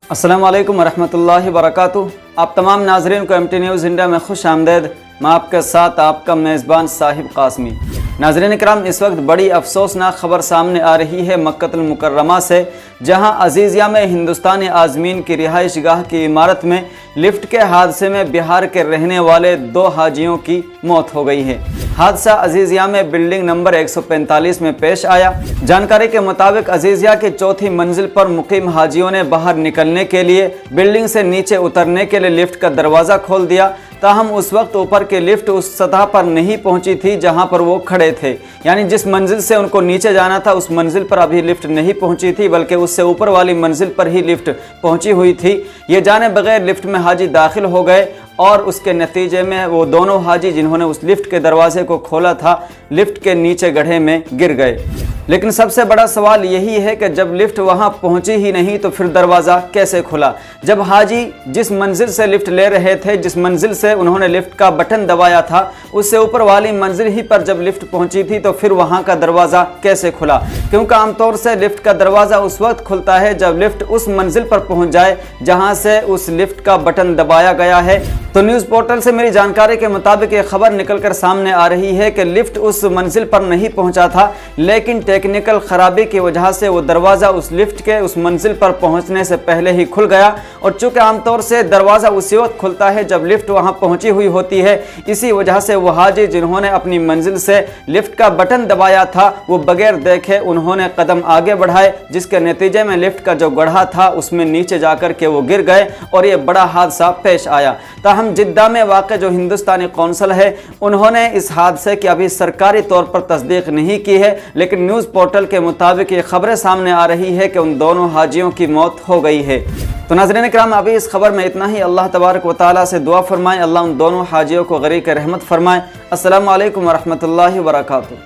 अस्सलाम वालेकुम वरहमतुल्लाहि वबरकातुहू। आप तमाम नाजरीन को MT न्यूज़ इंडिया में खुश आमदेद। मैं आपके साथ आपका मेज़बान साहिब कासमी। नाज़रीन इकराम, इस वक्त बड़ी अफसोसनाक खबर सामने आ रही है मक्कतुल मुकर्रमा से, जहां अजीज़िया में हिंदुस्तानी आज़मीन की रिहाइश गाह की इमारत में लिफ्ट के हादसे में बिहार के रहने वाले 2 हाजियों की मौत हो गई है। हादसा अजीज़िया में बिल्डिंग नंबर 145 में पेश आया। जानकारी के मुताबिक अजीज़िया की चौथी मंजिल पर मुकीम हाजियों ने बाहर निकलने के लिए बिल्डिंग से नीचे उतरने के लिए लिफ्ट का दरवाज़ा खोल दिया, ताहम उस वक्त ऊपर की लिफ्ट उस सतह पर नहीं पहुंची थी जहां पर वो खड़े थे। यानी जिस मंजिल से उनको नीचे जाना था उस मंजिल पर अभी लिफ्ट नहीं पहुंची थी, बल्कि उससे ऊपर वाली मंजिल पर ही लिफ्ट पहुंची हुई थी। ये जाने बगैर लिफ्ट में हाजी दाखिल हो गए और उसके नतीजे में वो दोनों हाजी जिन्होंने उस लिफ्ट के दरवाजे को खोला था, लिफ्ट के नीचे गड्ढे में गिर गए। लेकिन सबसे बड़ा सवाल यही है कि जब लिफ्ट वहां पहुंची ही नहीं तो फिर दरवाज़ा कैसे खुला? जब हाजी जिस मंजिल से लिफ्ट ले रहे थे, जिस मंजिल से उन्होंने लिफ्ट का बटन दबाया था, उससे ऊपर वाली मंजिल ही पर जब लिफ्ट पहुंची थी तो फिर वहां का दरवाज़ा कैसे खुला? क्योंकि आमतौर से लिफ्ट का दरवाज़ा उस वक्त खुलता है जब लिफ्ट उस मंजिल पर पहुंच जाए जहां से उस लिफ्ट का बटन दबाया गया है। तो न्यूज़ पोर्टल से मेरी जानकारी के मुताबिक ये खबर निकलकर सामने आ रही है कि लिफ्ट उस मंजिल पर नहीं पहुंचा था, लेकिन टेक्निकल खराबी की वजह से वो दरवाज़ा उस लिफ्ट के उस मंजिल पर पहुंचने से पहले ही खुल गया। और चूंकि आमतौर से दरवाज़ा उसी वक्त खुलता है जब लिफ्ट वहां पहुंची हुई होती है, इसी वजह से वो हाजी जिन्होंने अपनी मंजिल से लिफ्ट का बटन दबाया था वो बगैर देखे उन्होंने कदम आगे बढ़ाए, जिसके नतीजे में लिफ्ट का जो गड्ढा था उसमें नीचे जाकर के वो गिर गए और ये बड़ा हादसा पेश आया। ताहम जिद्दा में वाक़ जो हिंदुस्तानी कौंसल है उन्होंने इस हादसे की अभी सरकारी तौर पर तस्दीक नहीं की है, लेकिन न्यूज़ पोर्टल के मुताबिक ये खबरें सामने आ रही है कि उन दोनों हाजियों की मौत हो गई है। तो नाज़रीन इकराम, अभी इस खबर में इतना ही। अल्लाह तबारक व तआला से दुआ फरमाएं, अल्लाह उन दोनों हाजियों को गरीक़ रहमत फरमाए। अस्सलामु अलैकुम वरहमतुल्लाहि वबरकातुहू।